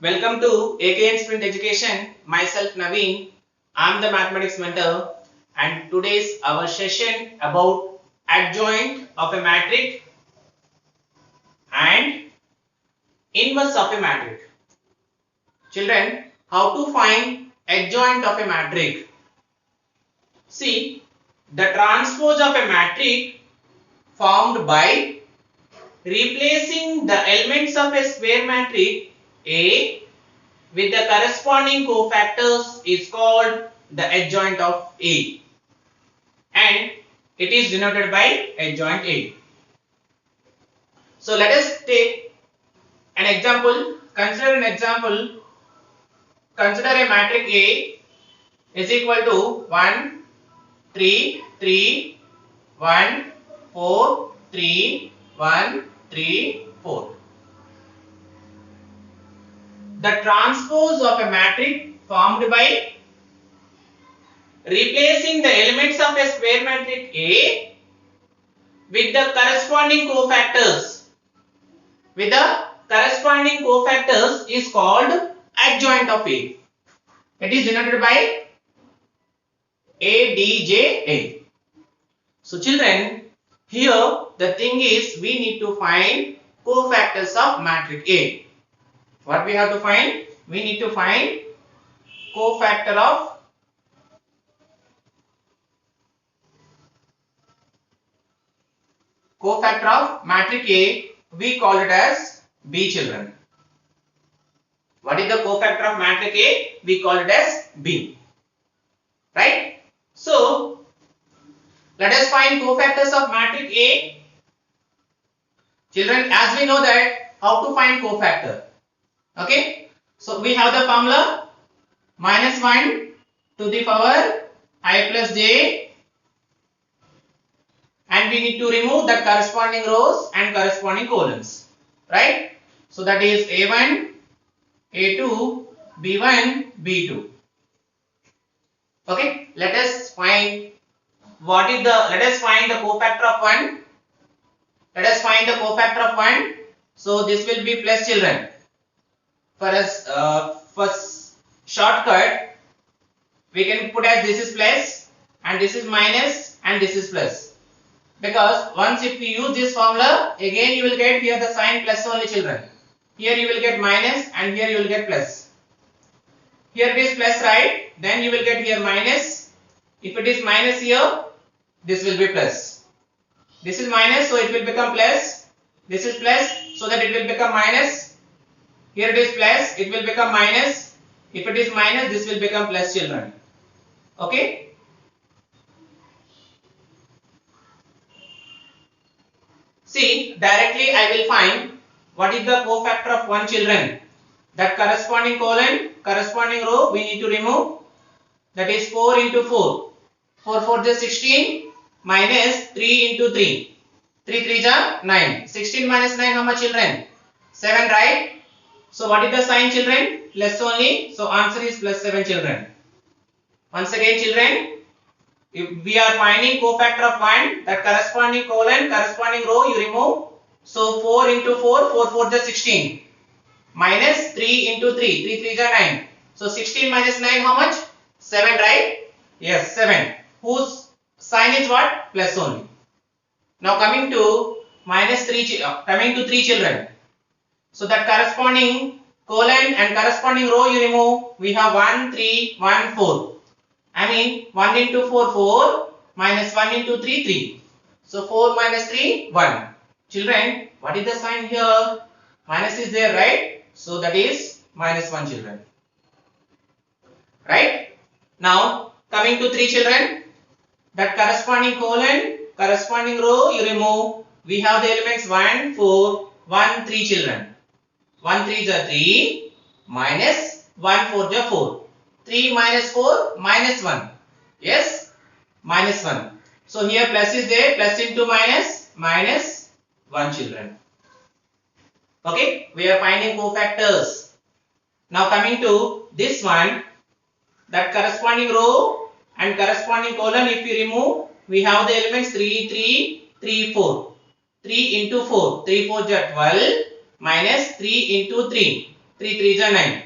Welcome to AKN Sprint Education. Myself Naveen. I am the mathematics mentor, and today's our session about adjoint of a matrix and inverse of a matrix. Children, how to find adjoint of a matrix? See, the transpose of a matrix formed by replacing the elements of a square matrix A with the corresponding cofactors is called the adjoint of A, and it is denoted by adjoint A. So let us take an example. Consider an example. Consider a matrix A is equal to 1, 3, 3, 1, 4, 3, 1, 3, 4. The transpose of a matrix formed by replacing the elements of a square matrix A with the corresponding cofactors is called adjoint of A. It is denoted by ADJA. So children, here the thing is we need to find cofactors of matrix A. What we have to find? We need to find cofactor of matrix A. We call it as B, children. What is the cofactor of matrix A? We call it as B. Right? So, let us find cofactors of matrix A. Children, as we know that how to find cofactor. Okay? So, we have the formula minus 1 to the power I plus j, and we need to remove that corresponding rows and corresponding columns. Right? So, that is A1, A2, B1, B2. Okay, let us find the cofactor of 1. Let us find the cofactor of 1. So this will be plus, children. For shortcut, we can put as this is plus and this is minus and this is plus. Because once if we use this formula, again you will get here the sign plus only, children. Here you will get minus and here you will get plus. Here it is plus, right? Then you will get here minus. If it is minus here, this will be plus. This is minus, so it will become plus. This is plus, so that it will become minus. Here it is plus, it will become minus. If it is minus, this will become plus, children. Okay? See, directly I will find what is the cofactor of 1, children. That corresponding column, corresponding row, we need to remove. That is 4 into 4. 4 4 is 16 minus 3 into 3. 3 3 is 9. 16 minus 9, how much, children? 7, right? So what is the sign, children? Plus only. So answer is plus 7, children. Once again, children, if we are finding cofactor of 1, that corresponding column, corresponding row you remove. So 4 into 4, 4 4 is 16. Minus 3 into 3, 3 3 is 9. So 16 minus 9, how much? 7, right? Yes, 7. Whose sign is what? Plus only. Now coming to minus 3, coming to 3, children. So that corresponding column and corresponding row you remove. We have 1 3 1 4. I mean 1 into 4 4 minus 1 into 3 3. So 4 minus 3 1. Children, what is the sign here? Minus is there, right? So that is minus 1, children. Right? Now coming to 3, children. That corresponding column, corresponding row you remove. We have the elements 1 4 1 3, children. 1 3 is 3 minus 1 4 is 4. 3 minus 4 minus 1. Yes, minus 1. So here plus is there, plus into minus, minus 1, children. Okay, we are finding cofactors. Now coming to this one, that corresponding row and corresponding column if we remove, we have the elements 3 3 3 4. 3 into 4, 3 4 is 12 minus 3 into 3. 3 3 are 9.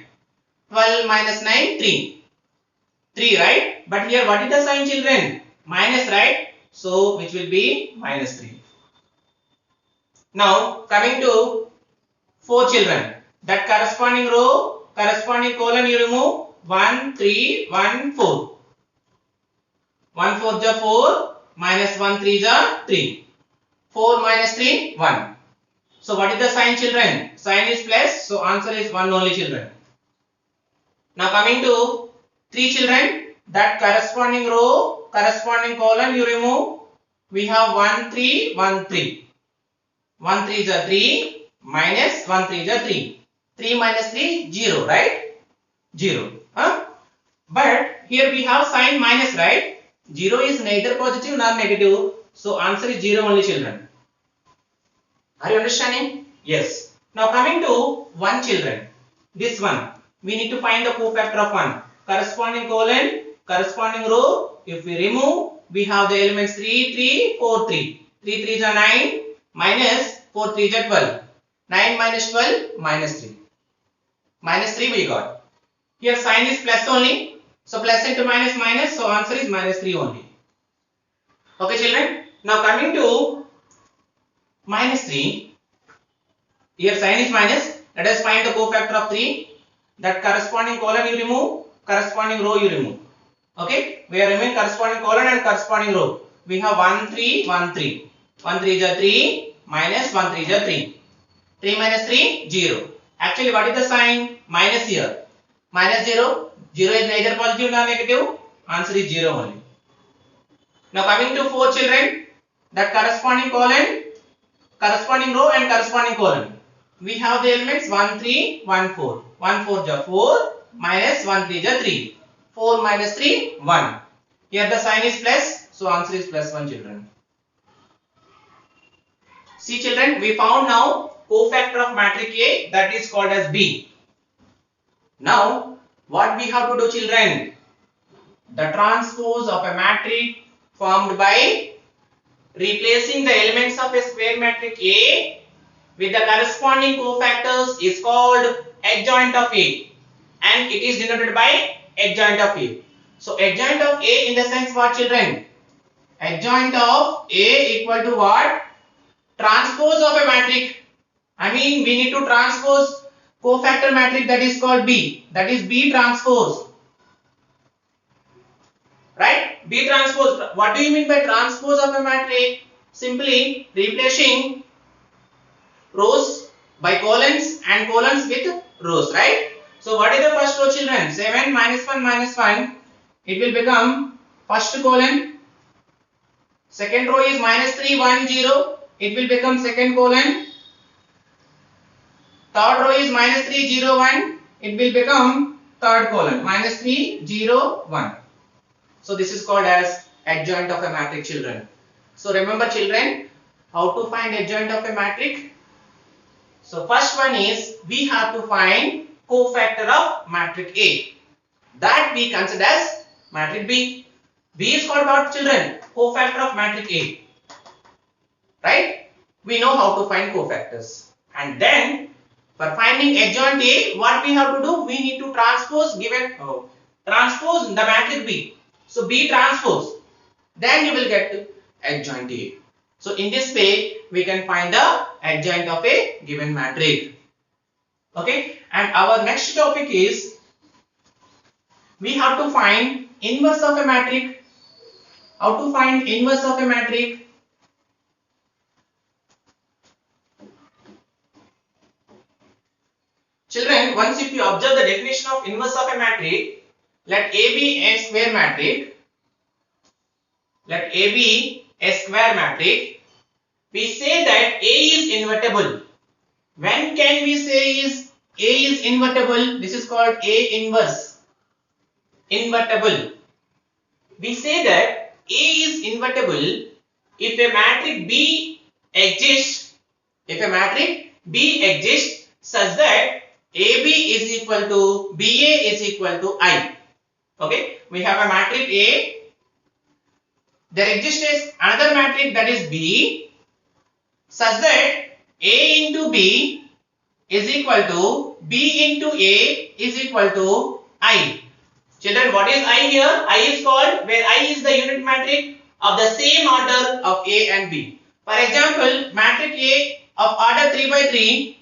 12 minus 9, 3. 3, right? But here what is the sign, children? Minus, right? So which will be minus 3. Now coming to 4 children. That corresponding row, corresponding column you remove 1 3 1 4. 1 4 is 4 minus 1 3 is 3. 4 minus 3 1. So what is the sign, children? Sign is plus, so answer is 1 only, children. Now coming to 3 children, that corresponding row, corresponding column you remove. We have 1 3 1 3. 1 3 is 3 minus 1 3 is 3. 3 minus 3 0, right? 0. But here we have sign minus, right? 0 is neither positive nor negative. So answer is 0 only, children. Are you understanding? Yes. Now coming to 1 children. This one. We need to find the cofactor of 1. Corresponding column, corresponding row. If we remove, we have the elements 3, 3, 4, 3. 3 3 is 9 minus 4 3 is 12. 9 minus 12 minus 3. Minus 3 we got. Here sign is plus only. So plus into minus minus. So answer is minus 3 only. Okay, children. Now coming to minus 3. Here sign is minus. Let us find the cofactor of 3. That corresponding column you remove, corresponding row you remove. Okay, we are removing corresponding column and corresponding row. We have 1 3 1 3. 1 3 is 3 minus 1 3 is 3. 3 minus 3 0. Actually what is the sign? Minus here. Minus 0. 0 is neither positive nor negative. Answer is 0 only. Now coming to 4 children, that corresponding column, corresponding row and corresponding column. We have the elements 1 3 1 4. 1 4 is 4 minus 1 3 is 3. 4 minus 3 1. Here the sign is plus, so answer is plus 1, children. See children, we found now cofactor of matrix A, that is called as B. Now what we have to do, children? The transpose of a matrix formed by replacing the elements of a square matrix A with the corresponding cofactors is called adjoint of A, and it is denoted by adjoint of A. So adjoint of A in the sense what, children? Adjoint of A equal to what? Transpose of a matrix. I mean we need to transpose cofactor matrix, that is called B. That is B transpose. Right? B transpose. What do you mean by transpose of a matrix? Simply replacing rows by columns and columns with rows, right? So what is the first row, children? 7 minus 1 minus 1. It will become first column. Second row is minus 3 1 0. It will become second column. Third row is minus 3 0 1. It will become third column. Minus 3 0 1. So this is called as adjoint of a matrix, children. So remember, children, how to find adjoint of a matrix? So first one is we have to find cofactor of matrix A. That we consider as matrix B. B is called what, children? Cofactor of matrix A. Right? We know how to find cofactors. And then for finding adjoint A, what we have to do? We need to transpose transpose the matrix B. So B transpose. Then you will get adjoint A. So in this way we can find the adjoint of a given matrix. Okay, and our next topic is we have to find inverse of a matrix. How to find inverse of a matrix? Children, once if you observe the definition of inverse of a matrix, let A be a square matrix. Let A be a square matrix. We say that A is invertible. When can we say A is invertible? This is called A inverse. Invertible. We say that A is invertible if a matrix B exists. If a matrix B exists such that AB is equal to BA is equal to I. Okay, we have a matrix A. There exists another matrix, that is B, such that A into B is equal to B into A is equal to I. Children, what is I here? I is called where I is the unit matrix of the same order of A and B. For example, matrix A of order 3 by 3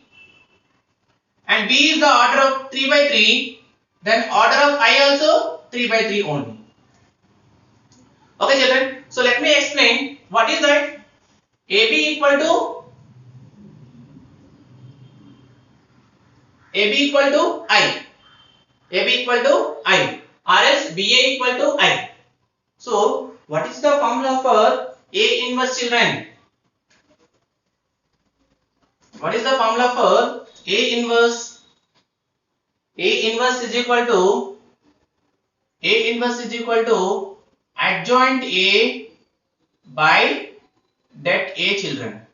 and B is the order of 3 by 3, then order of I also 3 by 3 only. Okay children, so let me explain what is that. AB equal to I. AB equal to I or else BA equal to I. So what is the formula for A inverse children? What is the formula for A inverse? A inverse is equal to adjoint A by det A children.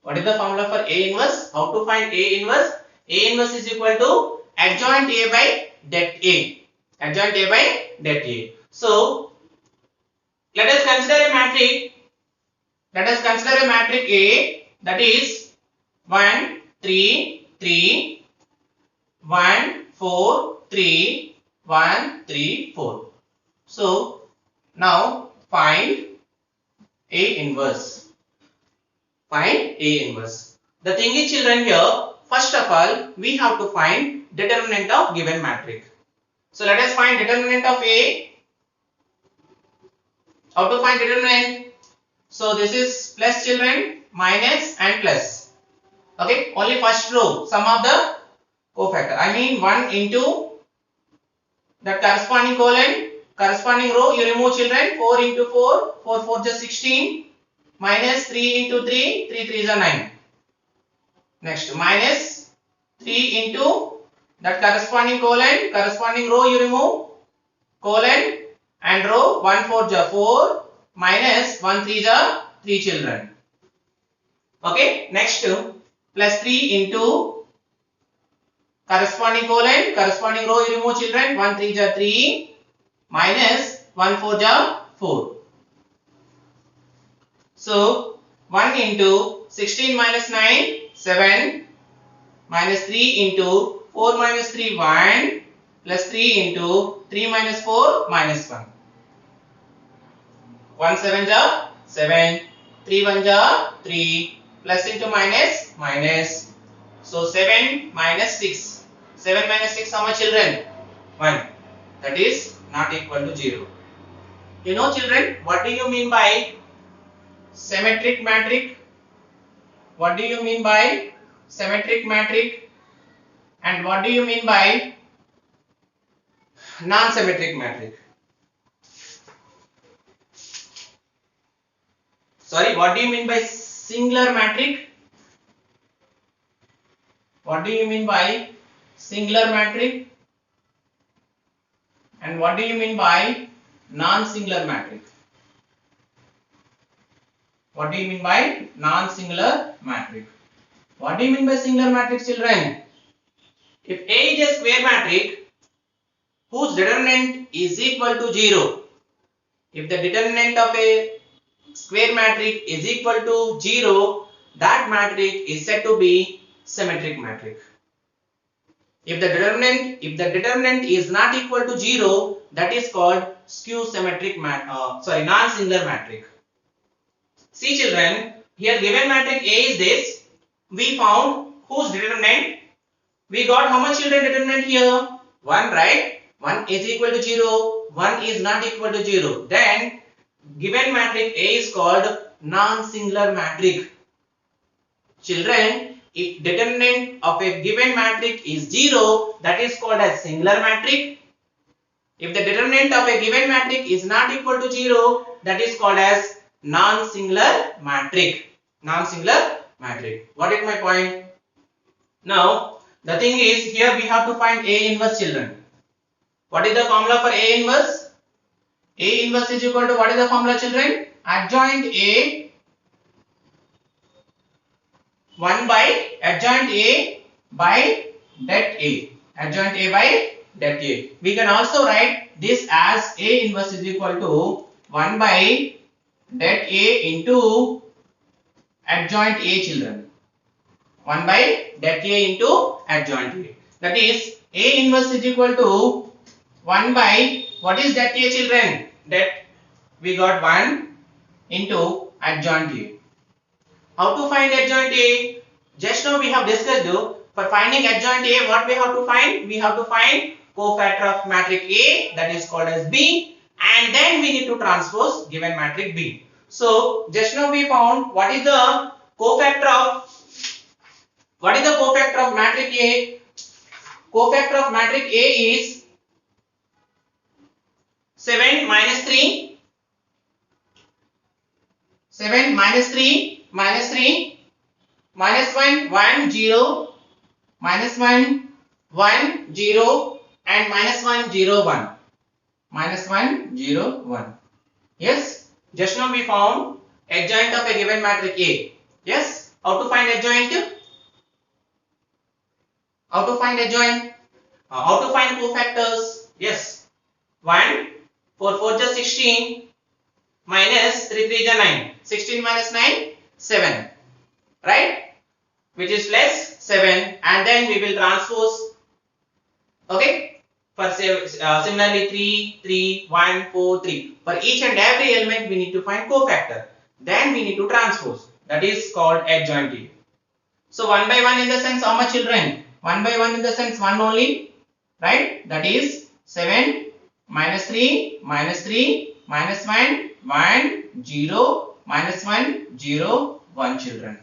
What is the formula for A inverse? How to find A inverse? A inverse is equal to adjoint A by det A. Adjoint A by det A. So let us consider a matrix. Let us consider a matrix A, that is 1 3 3 1 4 3 1 3 4. So now find A inverse. Find A inverse. The thing is children here, first of all we have to find determinant of given matrix. So let us find determinant of A. How to find determinant? So this is plus children, minus and plus. Okay, only first row, sum of the cofactor. I mean 1 into that corresponding column, corresponding row, you remove children. 4 into 4, 4 4 is 16, minus 3 into 3, 3 3 is 9. Next, minus 3 into that corresponding column, corresponding row, you remove column and row. 1 4 is 4, minus 1 3 is 3 children. Okay, next plus 3 into corresponding column, corresponding row, you remove children. 1 3 is 3, minus 1 4 is 4. So 1 into 16 minus 9, 7, minus 3 into 4 minus 3, 1, plus 3 into 3 minus 4, minus 1. 1 7 is 7, 3 1 is 3, plus into minus, minus. So 7 minus 6. 7 minus 6, how much children? 1. That is not equal to 0. You know children, what do you mean by symmetric matrix? What do you mean by symmetric matrix? And what do you mean by non-symmetric matrix? Sorry, what do you mean by singular matrix? What do you mean by singular matrix? And what do you mean by non-singular matrix? What do you mean by non-singular matrix? What do you mean by singular matrix children? If A is a square matrix whose determinant is equal to 0, if the determinant of a square matrix is equal to 0, that matrix is said to be symmetric matrix. If the determinant is not equal to 0, that is called skew symmetric non-singular matrix. See children, here given matrix A is this. We found whose determinant. We got how much children determinant here? 1, right? 1 is equal to 0, 1 is not equal to 0. Then given matrix A is called non-singular matrix. Children, if determinant of a given matrix is 0, that is called as singular matrix. If the determinant of a given matrix is not equal to 0, that is called as non-singular matrix. Non-singular matrix. What is my point? Now, the thing is, here we have to find A inverse children. What is the formula for A inverse? A inverse is equal to, what is the formula children? Adjoint A 1 by adjoint A by det A. Adjoint A by det A. We can also write this as A inverse is equal to 1 by det A into adjoint A children. 1 by det A into adjoint A. That is A inverse is equal to 1 by, what is det A children? Det we got 1 into adjoint A. How to find adjoint A? Just now we have discussed, for finding adjoint A, what we have to find? We have to find cofactor of matrix A, that is called as B, and then we need to transpose given matrix B. So just now we found what is the cofactor of matrix A? Cofactor of matrix A is 7 minus 3, 7 minus 3, minus 3, minus 1, 1, 0, minus 1, 1, 0, and minus 1, 0, 1. Minus 1, 0, 1. Yes, just now we found adjoint of a given matrix A. Yes, how to find adjoint? How to find adjoint? How to find cofactors? Yes, 1, 4 4 is 16, minus 3 3 is 9. 16 minus 9, 7. Right? Which is less 7, and then we will transpose. Okay? For similarly 3 3 1 4 3. For each and every element we need to find cofactor. Then we need to transpose. That is called adjoint. So 1 by 1 in the sense how much children? 1 by 1 in the sense 1 only. Right? That is 7 minus 3 minus 3 minus 1 1 0 minus 1 0 1 children.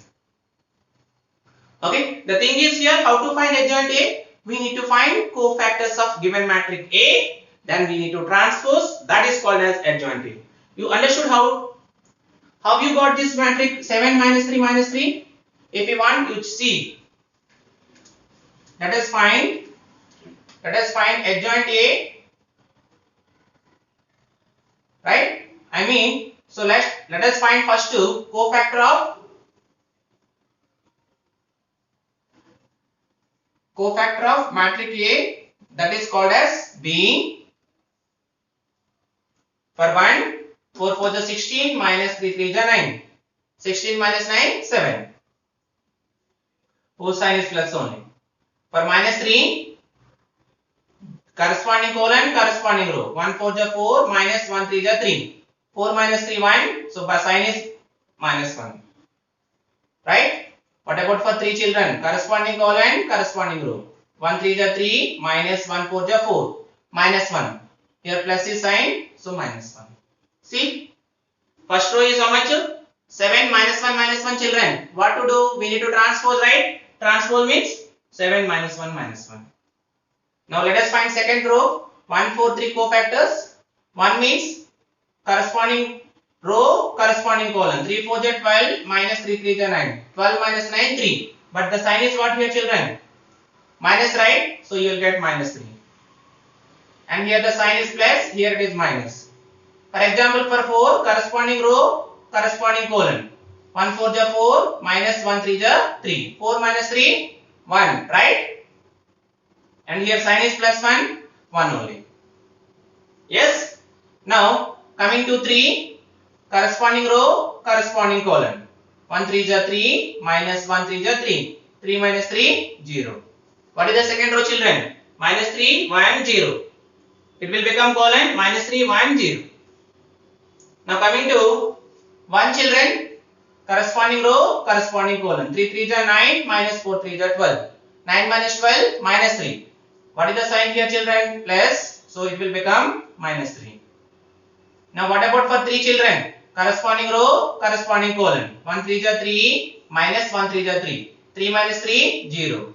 Okay, the thing is here, how to find adjoint A? We need to find cofactors of given matrix A, then we need to transpose, that is called as adjoint A. You understood how you got this matrix 7 minus 3 minus 3? If you want, you see. Let us find adjoint A. Right? I mean, so let us find first cofactor of matrix A, that is called as B. For 1, 4 4 is 16, minus 3 3 is 9. 16 minus 9, 7. Whose sign is plus only. For minus 3, corresponding colon, corresponding row. 1 4 is 4, minus 1 3 is 3. 4 minus 3, 1. So sign is minus 1. Right? What about for 3 children? Corresponding colon, corresponding row. 1 3 is 3, minus 1 4 is 4. Minus 1. Here plus is sign, so minus 1. See? First row is how much? 7 minus 1 children. What to do? We need to transpose, right? Transpose means 7 minus 1 minus 1. Now let us find second row. 1 4 3 cofactors. 1 means corresponding row, corresponding column. 3 4 is 12, minus 3 3 is 9. 12 minus 9, 3. But the sign is what here children? Minus, right? So you will get minus 3. And here the sign is plus, here it is minus. For example, for 4, corresponding row, corresponding column. 1 4 is 4, minus 1 3 is 3. 4 minus 3, 1, right? And here sign is plus 1, 1 only. Yes? Now, coming to 3, corresponding row, corresponding column. 1 3 is 3, minus 1 3 is 3. 3 minus 3, 0. What is the second row children? Minus 3, 1, 0. It will become colon, minus 3, 1, 0. Now coming to 1 children, corresponding row, corresponding column. 3 3 is 9, minus 4 3 is 12. 9 minus 12, minus 3. What is the sign here children? Plus. So it will become minus 3. Now what about for 3 children? Corresponding row, corresponding column. 1 3 is 3, minus 1 3 is 3. 3 minus 3, 0.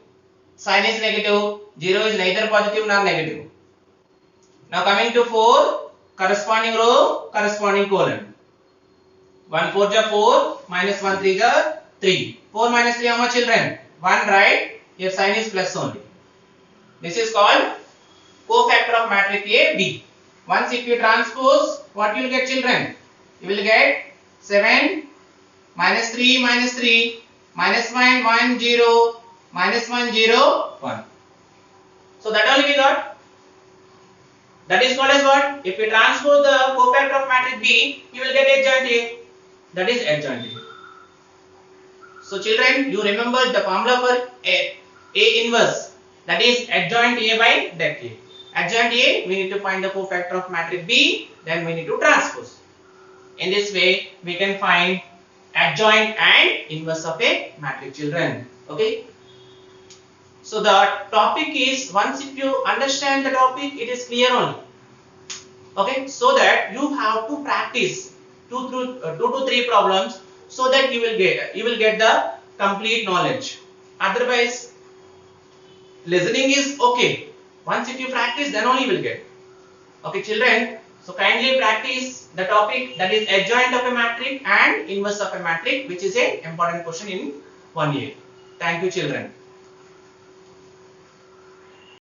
Sign is negative. 0 is neither positive nor negative. Now coming to 4, corresponding row, corresponding column. 1 4 is 4, minus 1 3 is 3. 4 minus 3 how much children? 1, right? Here sign is plus only. This is called cofactor of matrix A, B. Once if you transpose, what you will get children? You will get 7, minus 3, minus 3, minus 1, 1, 0, minus 1, 0, 1. So that only we got. That is called as what? If we transpose the cofactor of matrix B, you will get adjoint A. That is adjoint A. So children, you remember the formula for A inverse, that is adjoint A by det A. Adjoint A, we need to find the cofactor of matrix B, then we need to transpose. In this way, we can find adjoint and inverse of a matrix, children. Okay. So the topic is, once if you understand the topic, it is clear only. Okay. So that you have to practice two to three problems, so that you will get the complete knowledge. Otherwise, listening is okay. Once if you practice, then only you will get. Okay, children. So kindly practice the topic, that is adjoint of a matrix and inverse of a matrix, which is a important question in 1 year. Thank you, children.